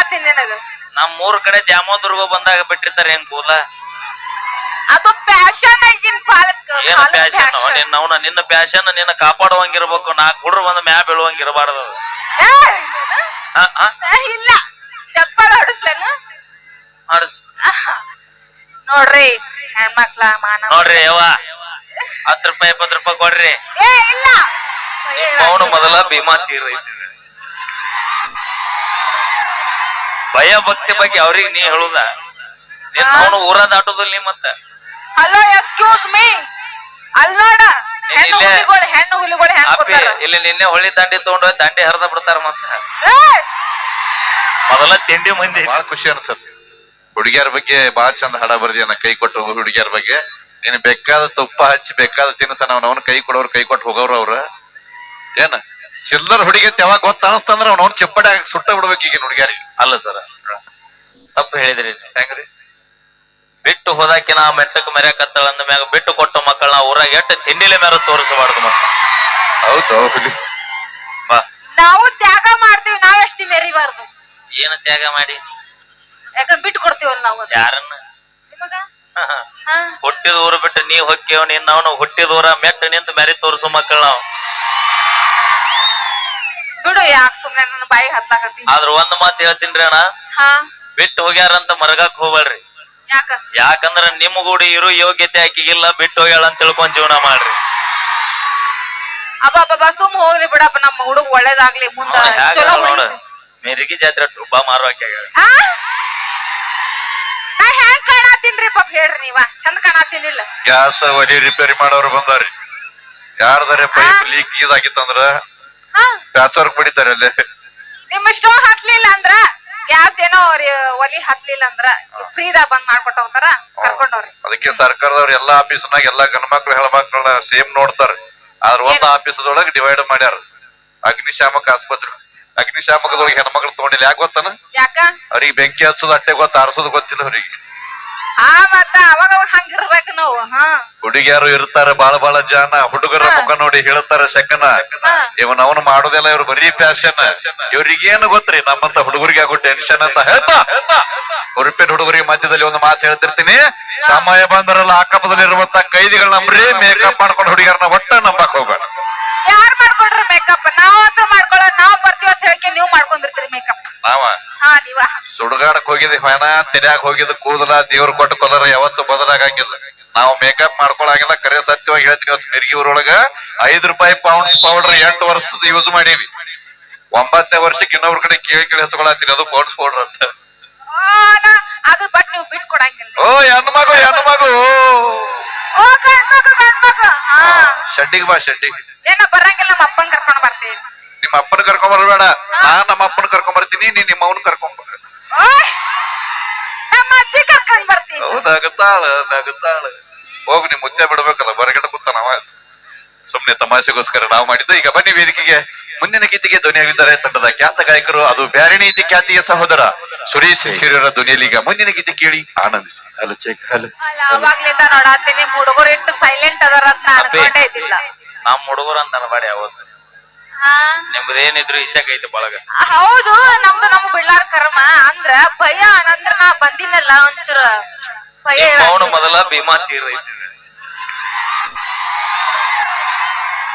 ಹೇಳ್ತೀನಿ ನಿನಗ. ನಮ್ 3 ಕಡೆ ದ್ಯಾಮೋದುರ್ಗ ಬಂದಾಗ ಬಿಟ್ಟಿರ್ತಾರೆ ಏನ್ ಕೂದಲ. ಅದು ಪ್ಯಾಶನ್ ಆಗಿನ ಕಾಲಕ್ಕೆ. ಏನ್ ಪ್ಯಾಶನ್ ನಿನ್ನ ಪ್ಯಾಶನ್ ನಿನ್ನ ಕಾಪಾಡುವಂಗಿರ್ಬೇಕು. 4 ಹುಡುಗರು ಬಂದ ಮ್ಯಾ ಬೀಳುವಂಗಿರಬಾರ್ದು. ಇಲ್ಲ ಚಪ್ಪಲ್ ಹೊಡಿಸ್ಲೇನು ನೋಡ್ರಿ ಹೆಣ್ಮಕ್ಳ ಮಾನ ನೋಡ್ರಿ ಯವ್ವ 10 ರೂಪಾಯಿ 20 ರೂಪಾಯಿ ಕೊಡ್ರಿ. ಇಲ್ಲ ಅವನು ಮೊದಲ ಭೀಮಾ ತೀರೈತಿ. ಭಯ ಭಕ್ತಿ ಬಗ್ಗೆ ಅವ್ರಿಗೆ ನೀ ಹೇಳುದ ಅವನು ಊರ ದಾಟುದಿಲ್ಲ ನೀ ಮತ್ತ. ಹಲೋ ಎಕ್ಸ್ಕ್ಯೂಸ್ ಮೀ ಅಲ್ಲೋಡ ಹೆಣ್ಣು ಹುಲಿಗಳು ಹೆಂಗ್ ಇಲ್ಲಿ ನಿನ್ನೆ ಹೊಳಿ ದಂಡಿ ತಗೊಂಡು ದಂಡಿ ಹರಿದ ಬಿಡ್ತಾರ ಮತ್ತ. ಮೊದಲ ತಿಂಡಿ ಮಂದಿ ಬಾಳ ಖುಷಿ ಅನ್ಸತ್. ಹುಡುಗಿಯರ ಬಗ್ಗೆ ಬಾಳ ಚಂದ ಹಾಡ ಬರ್ದಿಯನ್ನ ಕೈ ಕೊಟ್ಟು ಹುಡುಗಿಯರ ಬಗ್ಗೆ. ನೀನ್ ಬೇಕಾದ ತುಪ್ಪ ಹಚ್ಚಿ ಬೇಕಾದ ತಿನ್ಸನ ಅವನವನ್ ಕೈ ಕೊಡೋರು ಕೈ ಕೊಟ್ಟು ಹೋಗೋರು ಅವ್ರ. ಏನ ಚಿಲ್ಲರ್ ಹುಡುಗಿ ಯಾವಾಗ ಗೊತ್ತ ಅನಸ್ತಂದ್ರ ಅವ್ನವ್ನ ಚಿಪ್ಪಡೆ ಸುಟ್ಟ ಬಿಡ್ಬೇಕು ಈಗಿನ ಹುಡುಗಿಯರಿಗೆ. ಅಲ್ಲ ಸರ್ ತಪ್ಪು ಹೇಳಿದ್ರಿ. ಹೆಂಗ್ರಿ ಬಿಟ್ಟು ಹೋದಾಕಿನ ಮೆಟ್ಟಕ್ ಮೆರ್ಯಾಕತ್ತಳ ಅಂದ ಮ್ಯಾಗ ಬಿಟ್ಟು ಕೊಟ್ಟ ಮಕ್ಕಳನ್ನ ಊರಾಗ ಎಟ್ಟು ತಿಂಡಿಲೆ ಮ್ಯಾರ ತೋರಿಸಬಾರ್ದು ಮತ್ತ. ಹೌದು ನಾವು ತ್ಯಾಗ ಮಾಡ್ತೀವಿ, ನಾವೆಷ್ಟು ಮೆರಿಬಾರ್ದು. ಏನ ತ್ಯಾಗ ಮಾಡಿ ಯಾಕ ಬಿಟ್ಟು ಕೊಡ್ತೀವಲ್ಲ ನಾವು ಯಾರನ್ನ. ನಿಮಗ ಹುಟ್ಟಿದ ಊರು ಬಿಟ್ಟು ನೀವ್ ಹೊಕ್ಕೇವ್ ನಿನ್ನವನು ಹುಟ್ಟಿದ ಊರ ಮೆಟ್ಟ ನಿಂತು ಮೆರಿ ತೋರಿಸು ಮಕ್ಕಳು ನಾವು. ಬಿಡು ಯಾಕೆ ಸುಮ್ನೆ ನನ್ನ ಬಾಯಿ ಹತ್ತಾಕತ್ತಿ. ಆದ್ರ ಒಂದ್ ಮಾತು ಹೇಳ್ತೀನ್ರಿ ಅಣ್ಣ, ಬಿಟ್ಟು ಹೋಗ್ಯಾರಂತ ಮರಗಾಕ್ ಹೋಗ್ಬೇಡ್ರಿ. ಯಾಕಂದ್ರ ನಿಮ್ಗೂಡಿ ಇರೋ ಯೋಗ್ಯತೆ ಆಕಿಗಿಲ್ಲ, ಬಿಟ್ಟು ಹೋಗ್ಯಾಳ ಅಂತ ತಿಳ್ಕೊಂಡ್ ಜೀವನ ಮಾಡ್ರಿ. ಅಬ್ಬ ಸುಮ್ ಹೋಗ್ರಿ ಬಿಡಪ್ಪ, ನಮ್ಮ ಹುಡುಗ ಒಳ್ಳೇದಾಗ್ಲಿ ಮುಂದ. ಮೆರಿಗೆ ಜಾತ್ರೆ ಬಾ ಮಾರುವಾಕೆ ಹೆಂಗ್ ಕಾಣತೀನ್ರಿ ಪಾಪ ಹೇಳ್ರಿ ನೀವ ಚಂದ ಕಾಣತೀನಿಲ್ಲ. ಗ್ಯಾಸ್ ಒಲಿ ರಿಪೇರಿ ಮಾಡೋರು ಬಂದಾರಿ. ಯಾರ್ದಾರೆ ಪೈಪ್ ಲೀಕ್ ಇದಾಗಿತ್ತಂದ್ರ ಪ್ಯಾಚ್ ಬಿಡಿತಾರೆ ಅಲ್ಲೇ. ನಿಮ್ ಸ್ಟೋವ್ ಹತ್ಲಿಲ್ಲ ಅಂದ್ರ ಗ್ಯಾಸ್ ಏನೋ ಒಲಿ ಹತ್ಲಿಲ್ಲ ಅಂದ್ರ ಫ್ರೀದಾಗ ಬಂದ್ ಮಾಡ್ಕೊಟ್ಟ ಹೋಗ್ತಾರ, ಕರ್ಕೊಂಡವ್ರಿ. ಅದಕ್ಕೆ ಸರ್ಕಾರದವ್ರ ಎಲ್ಲಾ ಆಫೀಸ್ನಾಗ ಎಲ್ಲಾ ಗಂಡ್ಮಕ್ಳು ಹೆಣ್ಮಕ್ಳನ್ನ ಸೇಮ್ ನೋಡ್ತಾರ. ಆದ್ರ ಒಂದ್ ಆಫೀಸದೊಳಗ ಡಿವೈಡ್ ಮಾಡ್ಯಾರ. ಅಗ್ನಿಶಾಮಕ ಆಸ್ಪತ್ರೆ ಅಗ್ನಿಶಾಮಕದೊಳಗೆ ಹೆಣ್ಮಕ್ಳು ತಗೊಂಡಿಲ್ಲ. ಯಾಕೆ ಗೊತ್ತಾನ? ಅವ್ರಿಗೆ ಬೆಂಕಿ ಹಚ್ಚೋದು ಅಟ್ಟೆ ಗೊತ್ತ, ಆರಿಸೋದು ಗೊತ್ತಿಲ್ಲ ಅವ್ರಿಗೆ. ಮತ್ತ ಅವಾಗ ಹಂಗಿರ್ಬೇಕು ನಾವು. ಹುಡುಗಿಯಾರು ಇರ್ತಾರ ಬಾಳ ಜನ, ಹುಡುಗರ ಮುಖ ನೋಡಿ ಹೇಳ್ತಾರ ಸೆಕನ ಇವನ್ ಅವನು ಮಾಡೋದೆಲ್ಲ ಇವ್ರು ಬರೀ ಫ್ಯಾಷನ್. ಇವ್ರಿಗೇನು ಗೊತ್ತ್ರಿ ನಮ್ಮಂತ ಹುಡುಗರಿಗೆ ಆಗೋ ಟೆನ್ಷನ್ ಅಂತ ಹೇಳ್ತಾ ಹುರುಪೇಟ್ ಹುಡುಗರಿಗೆ ಮಧ್ಯದಲ್ಲಿ ಒಂದು ಮಾತು ಹೇಳ್ತಿರ್ತೀನಿ. ಸಮಯ ಬಂದರಲ್ಲ ಅಕ್ಕಪಕ್ಕದಲ್ಲಿರುವಂತ ಕೈದಿಗಳನ್ನ ನಂಬ್ರಿ, ಮೇಕಪ್ ಮಾಡ್ಕೊಂಡು ಹುಡುಗಿಯರನ್ನ ಒಟ್ಟ ನಂಬಕ್ ಹೋಗ್ಬೇಡ. ಯಾರ್ ಮಾಡ್ಕೊಂಡ್ರಿ ಮೇಕಪ್? ನಾವಂತೂ ಮಾಡ್ಕೊಳ್ಳೋ, ನಾವ್ ಬರ್ತೀವಿ ಅಂತ ಹೇಳಕ್ಕೆ ನೀವ್ ಮಾಡ್ಕೊಂಡಿರ್ತೀರಿ ಮೇಕಪ್. ನೀವ ಸುಡುಗಾಡಕ್ ಹೋಗಿದ್ ಹೊನ, ತೆರ್ಯಾಗ ಹೋಗಿದ್ ಕೂದಲ, ದೇವ್ರ ಕೊಟ್ಟ ಕೊಲರ ಯಾವತ್ತು ಬದಲಾಗಂಗಿಲ್ಲ. ನಾವು ಮೇಕಪ್ ಮಾಡ್ಕೊಳಂಗಿಲ್ಲ. ಕರೆ ಸತ್ಯವಾಗಿ ಹೇಳ್ತೀನಿ, ಇವತ್ತು ಮಿರ್ಗಿ ಊರೊಳಗ 5 ರೂಪಾಯಿ ಪೌಂಡ್ಸ್ ಪೌಡರ್ 8 ವರ್ಷದ ಯೂಸ್ ಮಾಡೀವಿ. 9ನೇ ವರ್ಷಕ್ಕೆ ಇನ್ನೊಬ್ರ ಕಡೆ ಕೇಳಿ ಹಚ್ಕೊಳತ್ತೀರಿ, ಅದು ಪೌಂಡ್ಸ್ ಪೌಡರ್ ಅಂತ. ಅದ್ರ ಬಟ್ ನೀವು ಬಿಟ್ ಕೊಡಂಗಿಲ್ಲ. ಹೆಣ್ಣು ಮಗು ಶೆಡ್ಡಿಗೆ ಬಾ, ಶೆಡ್ಡಿಗೆ ಏನ ಬರಂಗಿಲ್ಲ. ನಮ್ಮ ಅಪ್ಪನ್ ಕರ್ಕೊಂಡ್ ಬರ್ತೀನಿ. ನಿಮ್ಮ ಅಪ್ಪನ ಕರ್ಕೊಂಡ್ ಬರ್ಬೇಡ, ನಾನ್ ನಮ್ಮ ಅಪ್ಪನ ಕರ್ಕೊಂಡ್ ಬರ್ತೀನಿ, ನೀನ್ ನಿಮ್ಮ ಅವನ್ ಕರ್ಕೊಂಡ್ ಬರ. ನಮ್ಮ ಅಜ್ಜಿ ಕರ್ಕೊಂಡ್ ಬರ್ತೀನಿ. ನಗುತ್ತಾಳ ಹೋಗ್, ನಿಮ್ ಮುದ್ದೆ ಬಿಡ್ಬೇಕಲ್ಲ, ಹೊರಗಡೆ ಕೂತ ನಾವ ಸುಮ್ನೆ ತಮಾಷೆಗೋಸ್ಕರ ನಾವು ಮಾಡಿದ್ದು. ಈಗ ಬನ್ನಿ ವೇದಿಕೆಗೆ. ಮುಂದಿನ ಗೀತೆಗೆ ಧ್ವನಿಯಾಗಿದ್ದಾರೆ ತಂಡದ ಖ್ಯಾತ ಗಾಯಕರು, ಅದು ಬ್ಯಾರಣಿ ಇತಿ ಖ್ಯಾತಿಯ ಸಹೋದರ ಸುರೇಶ್ ಹಿರಿಯರ ಧ್ವನಿಯಲ್ಲಿ. ಈಗ ಮುಂದಿನ ಗೀತೆ ಕೇಳಿ ಆನಂದಿಸಿ. ಅವಾಗ್ಲಿಂದ ನೋಡಾತೀನಿ ಹುಡುಗರು ಇಟ್ಟು ಸೈಲೆಂಟ್ ಅದಾರ ಅಂತ ಅನ್ಕೊಂಡೇ ಇದ್ದಿಲ್ಲ. ನಮ್ ಹುಡುಗರು ಅಂತ ಅನ್ಬೇಡಿ ಯಾವತ್ತು. ನಿಮ್ದೇನಿದ್ರು ಇಚ್ಛಾಕೈತಿ ಬಳಗ. ಹೌದು, ನಮ್ ಬಿಳ್ಳಾರ ಕರ್ಮ ಅಂದ್ರ ಭಯ. ಅಂದ್ರ ನಾ ಬಂದಿನಲ್ಲ ಒಂಚೂರ ಭಯ. ಅವನು ಮೊದಲ ಭೀಮಾ ತೀರೈತಿ.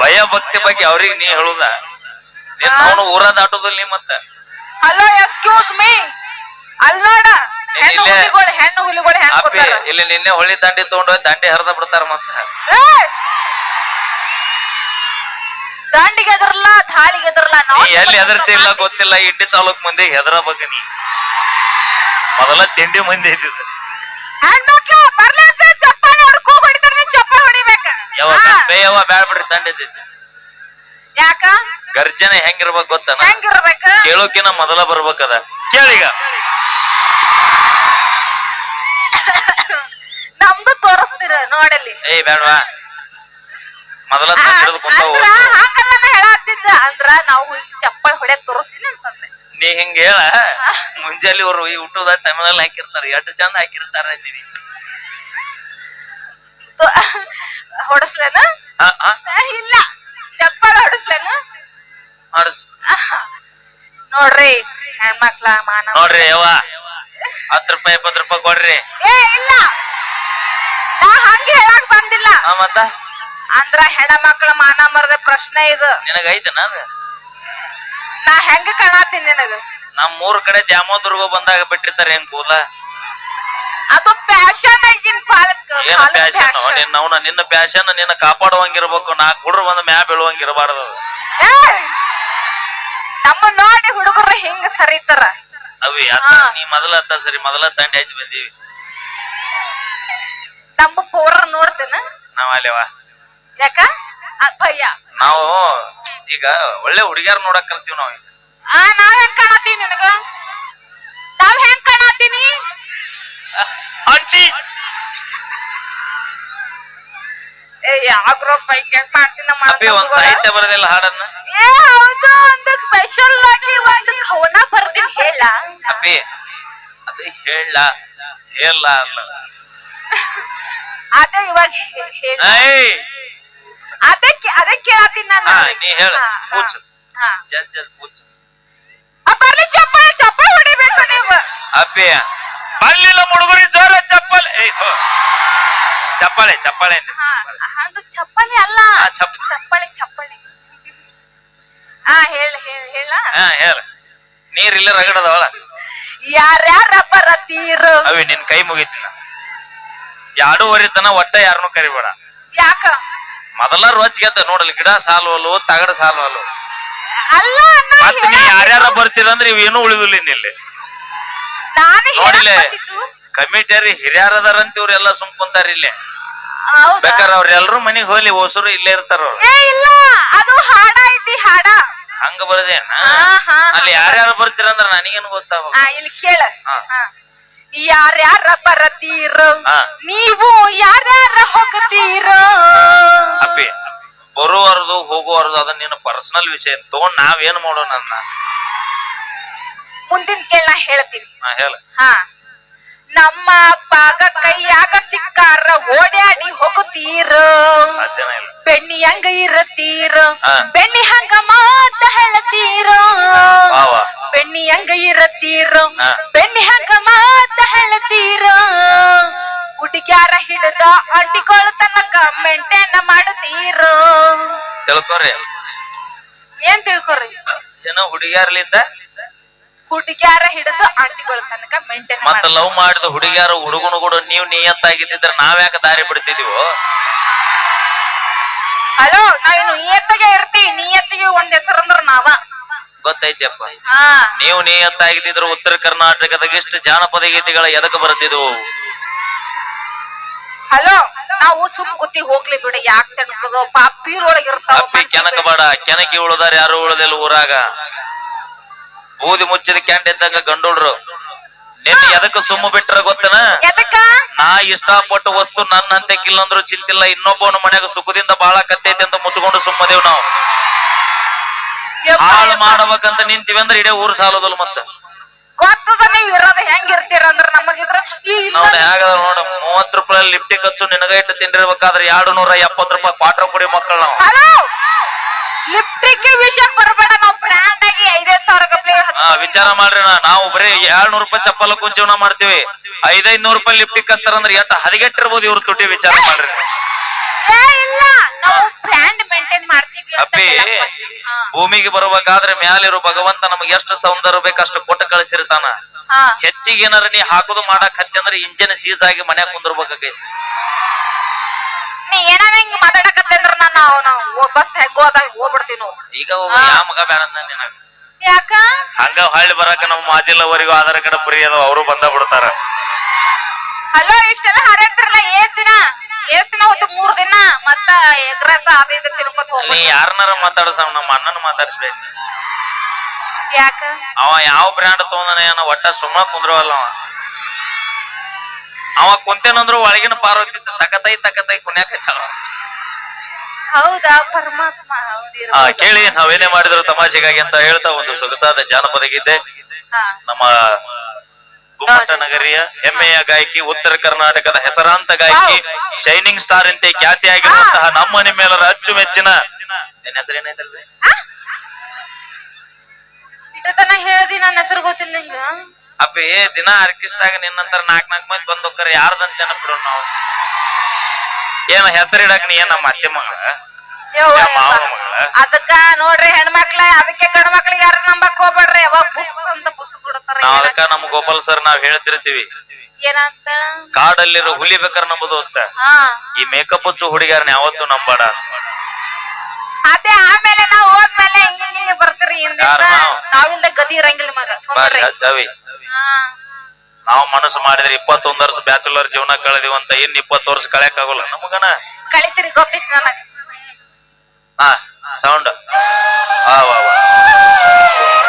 ಭಯ ಭಕ್ತಿ ಬಗ್ಗೆ ಅವ್ರಿಗೆ ನೀ ಹೇಳುದ ಅವನು ಊರ ದಾಟುದಿಲ್ಲ ನೀ ಮತ್ತ. ಹಲೋ ಎಕ್ಸ್ಕ್ಯೂಸ್ ಮೀ ಅಲ್ಲೋಡ ಹೆಣ್ಣು ಹುಲಿಗಳು ಹೆಂಗ್ ಇಲ್ಲಿ ನಿನ್ನೆ ಹೊಳಿ ದಂಡಿ ತಗೊಂಡು ದಂಡಿ ಹರಿದ ಬಿಡ್ತಾರ ಮತ್ತ. ದಂಡಿಗೆ ಎದರ್ಲ, ಧಾಳಿಗೆ ಎದರ್ಲ. ಎಲ್ಲಿ ಹೆದರ್ತಿಲ್ಲ ಗೊತ್ತಿಲ್ಲ. ಇಡ್ಡಿ ತಾಲೂಕ್ ಮಂದಿಗೆ ಹೆದರ ಬಗ್ಗೆ ನೀ ಮೊದಲ ತಿಂಡಿ ಮಂದಿ ಇದ್ದಿದ್ದ. ಹೆಣ್ಮಕ್ಳು ಬರ್ಲಿ ಚಪ್ಪಾಳೆ ಹೊಡ್ಕೋ ಹೊಡಿತಾರ, ಚಪ್ಪಾಳೆ ಹೊಡಿಬೇಕ. ಯಾವ ಬ್ಯಾಡ್ ಬಿಡ್ರಿ ದಂಡಿ ಇದ್ದಿದ್ದ. ಯಾಕ ಗರ್ಜನೆ ಹೆಂಗಿರ್ಬೇಕು ಗೊತ್ತಾನ? ಹೆಂಗಿರ್ಬೇಕ? ಕೇಳೋಕಿನ ಮೊದಲ ಬರ್ಬೇಕದ. ಕೇಳಿಗ ನಮ್ದು ತೋರಿಸ್ತೀರ ನೋಡಲಿ. ಬೇಡವಾ, ಮೊದಲ ಹೇಳತ್ತಿದ್ದ ಅಂದ್ರ ನಾವು ಚಪ್ಪಲ್ ಹೊಡ್ಯಾಕ್ ತೋರಿಸ್ತೀನಿ ಅಂತಂದೆ. ನೀ ಹಿಂಗ ಹೇಳ. ಮುಂಜಾನೆ ಅವ್ರು ಈ ಊಟದ ಟೈಮಲ್ಲಿ ಹಾಕಿರ್ತಾರ, ಎಷ್ಟು ಚಂದ ಹಾಕಿರ್ತಾರ ಅಂತೀನಿ. ಹೊಡಸ್ಲೇನ? ಇಲ್ಲ, ಚಪ್ಪಲ್ ಹೊಡಸ್ಲೇನ? ನೋಡ್ರಿ ಹೆಣ್ಮಕ್ಳ ಮಾನ ನೋಡ್ರಿ ಯವ್ವ 10 ರೂಪಾಯಿ 20 ರೂಪಾಯಿ ಕೊಡ್ರಿ. ಏ ಇಲ್ಲ, ನಾ ಹಂಗ ಹೇಳಕ್ ಬಂದಿಲ್ಲ. ಮತ್ತ ಅಂದ್ರ ಹೆಣ್ಮಕ್ಳ ಮಾನ ಮರದ ಪ್ರಶ್ನೆ ಇದು. ನಿನಗ ಐತನ ಅದ? ನಾ ಹೆಂಗ ಕಾಣತೀನಿ ನಿನಗ? ನಮ್ 3 ಕಡೆ ದ್ಯಾಮೋದುರ್ಗ ಬಂದಾಗ ಬಿಟ್ಟಿರ್ತಾರೆ ಹೆಂಗ್ ಕೂಲ. ಅದು ಪ್ಯಾಶನ್ ಆಗಿನ ಏನ್ ಪ್ಯಾಶನ್? ನಿನ್ನ ಪ್ಯಾಶನ್ ನಿನ್ನ ಕಾಪಾಡುವಂಗಿರ್ಬೇಕು. 4 ಹುಡುಗರು ಬಂದ ಮ್ಯಾ ಬೀಳುವಂಗಿರಬಾರ್ದು. ನಮ್ಮ ನೋಡಿ ಹುಡುಗರು ಹಿಂಗ ಸರಿತಾರ. ಅವಿ ನೀ ಮೊದಲ ಸರಿ, ಮೊದಲ ತಂಡಿ ಆಯ್ತು ಬಂದೀವಿ. ನಮ್ಮ ಪೌರ ನೋಡ್ತೇನ ನಾವ್ ಅಲ್ಲೇವಾ? ಯಾಕ ಭಯ್ಯ? ನಾವು ಈಗ ಒಳ್ಳೆ ಹುಡುಗಿಯರ್ ನೋಡಕ್ ಕಲ್ತೀವಿ ನಾವ್. ನಾವ್ ಹೆಂಗ್ ಕಾಣತೀವಿ ನಿನಗ? ನಾವ್ ಹೆಂಗ್ ಕಾಣತೀನಿ? ಆಂಟಿ ಯಾಗ್ರಪ್ಪ ಹಿಂಗ್ ಮಾಡ್ತೀನಿ ಅಪ್ಪಿ ಒಂದ್ ಸಾಹಿತ್ಯ ಬರೋದಿಲ್ಲ ಹಾಡನ್ನ? ಹೌದು, ಒಂದು ಸ್ಪೆಷಲ್ ಆಗಿ ಒಂದು ಕವನ ಬರ್ತೀನಿ ಹೇಳ. ಅಪ್ಪಿ ಅದೇ ಹೇಳ ಹೇಳ ಅಲ್ಲ, ಅದೇ ಇವಾಗ ಹೇಳ. ಅದೇ ಕೇಳತ್ತೀನಿ ನಾನು. ನೀ ಹೇಳ. ಪೂಚ್ ಜಲ್ ಪೂಚ್. ಬರ್ಲಿ ಚಪ್ಪಲ್ ಚಪ್ಪಲ್ ಹೊಡಿಬೇಕು ನೀವು. ಅಪ್ಪಿ ಬರ್ಲಿಲ್ಲ ಹುಡುಗರಿ ಜೋರ ಚಪ್ಪಲ್. ಚಪ್ಪಾಳೆ ಚಪ್ಪಾಳೆ ಅದು ಚಪ್ಪಲಿ ಅಲ್ಲ, ಚಪ್ಪಳಿ ಚಪ್ಪಳಿ. ಹೇಳ. ನೀರಿಲ್ಲ ರಗಡದವಳ. ಯಾರ್ಯಾರ ಬರತೀರು? ಅವಿ ನಿನ್ ಕೈ ಮುಗಿತಿನ. 2:30 ತನ ಒಟ್ಟ ಯಾರನ್ನು ಕರಿಬೇಡ. ಯಾಕ? ಮೊದಲ ರೋಜ್ಗೆದ್ದ ನೋಡಲಿ, ಗಿಡ ಸಾಲ್ವಲು ತಗಡ ಸಾಲ್ವಲು. ಅಲ್ಲ ಮತ್ ನೀ ಯಾರ್ಯಾರ ಬರ್ತೀರಂದ್ರೆ ಇವೇನು ಉಳಿದಿಲ್ಲ ಇಲ್ಲಿ. ನೋಡಿಲೆ ಕಮಿಟಿಯರಿ ಹಿರಿಯರದಾರಂತ ಇವ್ರೆಲ್ಲ ಸುಮ್ಕೊಂತಾರ ಇಲ್ಲಿ. ಬೇಕಾರ ಅವ್ರೆಲ್ರು ಮನಿಗ್ ಹೋಗ್ಲಿ, ಹೊಸರು ಇಲ್ಲೇ ಇರ್ತಾರ. ಇಲ್ಲ, ಅದು ಹಾಡ ಐತಿ, ಹಾಡ ಹಂಗ ಬರದೇನ? ಅಲ್ಲಿ ಯಾರ್ಯಾರ ಬರ್ತೀರಂದ್ರ ನನಗೇನು ಗೊತ್ತಾಗ. ಇಲ್ಲಿ ಕೇಳ. ಯಾರ್ಯಾರ ಬರತೀರೋ, ನೀವು ಯಾರ್ಯಾರ ಹೋಗತೀರೋ? ಅಪ್ಪಿ ಬರುವರ್ದು ಹೋಗುವರ್ದು ಅದನ್ನ ನಿನ್ನ ಪರ್ಸನಲ್ ವಿಷಯ ತಗೊಂಡ್ ನಾವೇನ್ ಮಾಡೋಣ? ಮುಂದಿನ ಕೇಳ ನಾ ಹೇಳ್ತೀನಿ. ಹೇಳ. ನಮ್ಮ ಅಪ್ಪಗ ಕೈಯಾಗ ಸಿಕ್ಕಾರ ಓಡ್ಯಾಡಿ ಹೋಗುತ್ತೀರೋ? ಸಾಧ್ಯನ ಇಲ್ಲ. ಬೆಣ್ಣಿ ಹಂಗ ಇರತ್ತೀರೋ, ಬೆಣ್ಣಿ ಹಂಗ ಮಾತ ಹೇಳ್ತೀರೋ? ಬೆಣ್ಣಿ ಹಂಗ ಇರತ್ತೀರೋ, ಬೆಣ್ಣಿ ಹಂಗ ಮಾತ ಹೇಳ್ತೀರೋ? ಹುಡುಗ್ಯಾರ ಹಿಡಿದ ಅಂಟಿಕೊಳ್ಳ ತನಕ ಮೇಂಟೈನ್ ಮಾಡುತ್ತೀರೋ? ತಿಳ್ಕೊರಿ. ಏನ್ ತಿಳ್ಕೊರಿ? ಏನೋ ಹುಡುಗಿಯರ್ಲಿಂದ ಹುಡುಗ್ಯಾರ ಹಿಡಿದು ಅಂಟಿಕೊಳ್ಳ ತನಕ ಮೇಂಟೈನ್. ಮತ್ತ ಲವ್ ಮಾಡಿದ ಹುಡುಗಿಯಾರು ಹುಡುಗನು ಕೂಡ ನೀವ್ ನಿಯತ್ತಾಗಿದ್ದಿದ್ರ ನಾವ್ಯಾಕ ದಾರಿ ಬಿಡ್ತಿದೀವೋ? ಹಲೋ, ನಾವೇನು ನಿಯತ್ತಿಗೆ ಇರ್ತೀವಿ. ನಿಯತ್ತಿಗೆ ಒಂದ್ ಹೆಸರು ಅಂದ್ರ ನಾವ. ಗೊತ್ತೈತಿಯಪ್ಪ. ನೀವು ನಿಯತ್ತಾಗಿದ್ದಿದ್ರು ಉತ್ತರ ಕರ್ನಾಟಕದಾಗ ಇಷ್ಟು ಜಾನಪದ ಗೀತೆಗಳ ಎದಕ್ ಬರ್ತಿದ್ವು? ಹಲೋ, ನಾವು ಸುಮ್ ಕೂತಿ ಹೋಗ್ಲಿ ಬಿಡಿ, ಯಾಕೆ ತೆನಕದು? ಪಾಪೀರೊಳಗ ಇರ್ತಾವ. ಅಪ್ಪಿ ಕೆನಕ ಬೇಡ, ಕೆನಕಿ ಉಳದಾರ ಯಾರು ಉಳದಿಲ್ಲ ಊರಾಗ. ಬೂದಿ ಮುಚ್ಚಿದ ಕ್ಯಾಂಟ್ ಇದ್ದಂಗ ಗಂಡುಳ್ರು. ನಿನ್ನ ಎದಕ್ಕ ಸುಮ್ಮ ಬಿಟ್ರ ಗೊತ್ತನ? ನಾ ಇಷ್ಟಪಟ್ಟ ವಸ್ತು ನನ್ನಂತೆ ಕಿಲ್ಲಂದ್ರು ಚಿಂತಿಲ್ಲ, ಇನ್ನೊಬ್ಬನ ಮನ್ಯಾಗ ಸುಖದಿಂದ ಬಾಳ ಕತ್ತೈತಿ ಅಂತ ಮುಚ್ಕೊಂಡು ಸುಮ್ಮದೇವ್ ನಾವು. ಹಾಳು ಮಾಡ್ಬೇಕಂತ ನಿಂತೀವಿ ಅಂದ್ರೆ ಇಡೇ ಊರ್ ಸಾಲೋದಲ್ಲ. ಮತ್ತ ಗೊತ್ತದ ನೀವ್ ಇರೋದ ಹೆಂಗಿರ್ತೀರ ಅಂದ್ರ ನಮಗಿದ್ರ ನೋಡ ಹೇಗದ ನೋಡ. 30 ರೂಪಾಯಿ ಲಿಫ್ಟಿ ಖರ್ಚು ನಿನಗ ಇಟ್ಟು ತಿಂದಿರ್ಬೇಕಾದ್ರೆ 270 ರೂಪಾಯಿ ಕ್ವಾರ್ಟರ್ ಕೊಡಿ ಮಕ್ಕಳು ನಾವು. ಲಿಫ್ಟಿಗೆ ವಿಷಯ ಬರಬೇಡ. ನಾವು ಬ್ರ್ಯಾಂಡ್ ಆಗಿ 5,000 ಗಪ್ಲೆ ವಿಚಾರ ಮಾಡ್ರಿ. ನಾವು ಬರೀ 200 ರೂಪಾಯಿ ಚಪ್ಪಲ ಕುಂಜೀವನ ಮಾಡ್ತೀವಿ. 500 ರೂಪಾಯಿ ಲಿಫ್ಟಿಗೆ ಕಸ್ತಾರ ಅಂದ್ರೆ ಎಷ್ಟ ಹದಗೆಟ್ಟಿರ್ಬೋದು ಇವ್ರ ತುಟಿ. ವಿಚಾರ ಮಾಡ್ರಿ. ಇಲ್ಲ, ನಾವು ಬ್ರ್ಯಾಂಡ್ ಮೇಂಟೈನ್ ಮಾಡ್ತೀವಿ. ಅಪ್ಪಿ ಭೂಮಿಗೆ ಬರ್ಬೇಕಾದ್ರೆ ಮ್ಯಾಲಿರೋ ಭಗವಂತ ನಮ್ಗೆ ಎಷ್ಟು ಸೌಂದರ್ಯ ಬೇಕಷ್ಟು ಕೊಟ್ಟು ಕಳಿಸಿರ್ತಾನ. ಹೆಚ್ಚಿಗೆ ಏನಾರ ನೀ ಹಾಕುದು ಮಾಡಕ್ ಹತ್ತಿ ಅಂದ್ರೆ ಇಂಜಿನ್ ಸೀಸ್ ಆಗಿ ಮನ್ಯಾಗ ಕುಂದಿರ್ಬೇಕಾಗೈತಿ. ನೀ ಏನಾರ ಹಿಂಗ್ ಮಾತಾಡಕತ್ತಂದ್ರ ನಾವು ಬಸ್ ಹೆಗ್ಗೋದಾಗ ಹೋಗ್ಬಿಡ್ತೀವಿ ನಾವು. ಈಗ ಹೋಗ ಯಾ ಮಗ ಬೇಡ ನಿನಗ. ಯಾಕ ಹಂಗ ಹೊಳ್ಳಿ ಬರಾಕ ನಮ್ಮ ಮಾಜಿಲ್ಲವರೆಗೂ ಆಧಾರ ಕಡೆ ಬರೀ ಅದು ಅವರು ಬಂದ ಬಿಡ್ತಾರ. ಹಲೋ, ಇಷ್ಟೆಲ್ಲ ಹಾರಾಡ್ತಿರಲ್ಲ. ಏಸ್ ದಿನ ಹೋಯ್ತು? 3 ದಿನ. ಮತ್ತ ಎಗ್ರಸ ಅದ ಇದು ತಿನ್ಕೋತ ಹೋಗ. ನೀ ಯಾರನಾರ ಮಾತಾಡ್ಸ, ನಮ್ಮ ಅಣ್ಣನ ಮಾತಾಡ್ಸ್ಬೇಕು. ಯಾಕ? ಅವ ಯಾವ ಬ್ರ್ಯಾಂಡ್ ತಗೊಂಡನ ಒಟ್ಟ ಸುಮ್ಮ ಕುಂದ್ರವಲ್ಲ. ಅವ ಕುಂತೇನಂದ್ರು ಒಳಗಿನ ಪಾರ್ವತಿ ತಕತೈ ಕುಣ್ಯಾಕ ಚಲೋ. ಹೌದಾ? ಪರಮಾತ್ಮ ಕೇಳಿ ನಾವೇನೇ ಮಾಡಿದ್ರು ತಮಾಷೆಗಾಗಿ ಅಂತ ಹೇಳ್ತಾ ಒಂದು ಸೊಗಸಾದ ಜಾನಪದ ಗೀತೆ. ನಮ್ಮ ಗುಮ್ಮಟ ನಗರಿಯ ಹೆಮ್ಮೆಯ ಗಾಯಕಿ, ಉತ್ತರ ಕರ್ನಾಟಕದ ಹೆಸರಾಂತ ಗಾಯಕಿ, ಶೈನಿಂಗ್ ಸ್ಟಾರ್ ಅಂತೆ ಖ್ಯಾತಿಯಾಗಿರುವಂತಹ ನಮ್ಮ ನಿಮ್ಮೆಲ್ಲರ ಅಚ್ಚುಮೆಚ್ಚಿನ. ನಿನ್ನ ಹೆಸರೇನೈತಲ್ರಿ? ಇಟ್ಟ ತನ ಹೇಳ್ದಿ ನನ್ನ ಹೆಸರು ಗೊತ್ತಿಲ್ಲ ನಿಂಗ ಅಪ್ಪಿ ದಿನ ಆರ್ಕಿಸ್ದಾಗ ನಿನ್ನಂತರ ನಾಲ್ಕ್ ಮಂದಿ ಬಂದ್ ಹೋಗ್ತಾರ ಯಾರ್ದಂತ ನೆನಪಿಡೋ ನಾವು ಏನ ಹೆಸರಿಡಕ್ ನೀ ಏನ್ ನಮ್ಮ ಅತ್ತೆ ಮಗಳ ಮಾವನ ಮಗಳ ಅದಕ್ಕ ನೋಡ್ರಿ ಹೆಣ್ಮಕ್ಳ ಅದಕ್ಕೆ ಗಂಡ ಮಕ್ಳಿಗೆ ಯಾರು ನಂಬಕ್ ಹೋಗ್ಬೇಡ್ರಿ ಯಾವಾಗ ಬುಸ್ ಅಂತ ಬುಸ್ ಬಿಡ್ತಾರ ನಾವ್ ಅದಕ್ಕ ನಮ್ ಗೋಪಾಲ್ ಸರ್ ನಾವ್ ಹೇಳ್ತಿರ್ತೀವಿ ಏನಂತ ಕಾಡಲ್ಲಿರೋ ಹುಲಿ ಬೇಕಾರೆ ನಂಬುದು ಅಷ್ಟ ಈ ಮೇಕಪ್ ಹಚ್ಚು ಹುಡುಗಿಯಾರನ್ನ ಯಾವತ್ತೂ ನಂಬಾಡ ಅದೇ ಆಮೇಲೆ ನಾವ್ ಹೋದ್ಮೇಲೆ ಹಿಂಗ ಬರ್ತೀರಿ ನಾವಿಂದ ಗತಿ ಇರಂಗಿಲ್ಲ ಮಗ ಜಾವಿ ನಾವ್ ಮನಸ್ಸು ಮಾಡಿದ್ರೆ 21 ವರ್ಷ ಬ್ಯಾಚುಲರ್ ಜೀವನ ಕಳೆದಿವಂತ ಇನ್ 20 ವರ್ಷ ಕಳೆಯಕ್ ಆಗೋಲ್ಲ ನಮಗನ ಕಳಿತೀರಿ ಗೊತ್ತಿತ್ತು ನನಗ ಹಾ ಸೌಂಡ್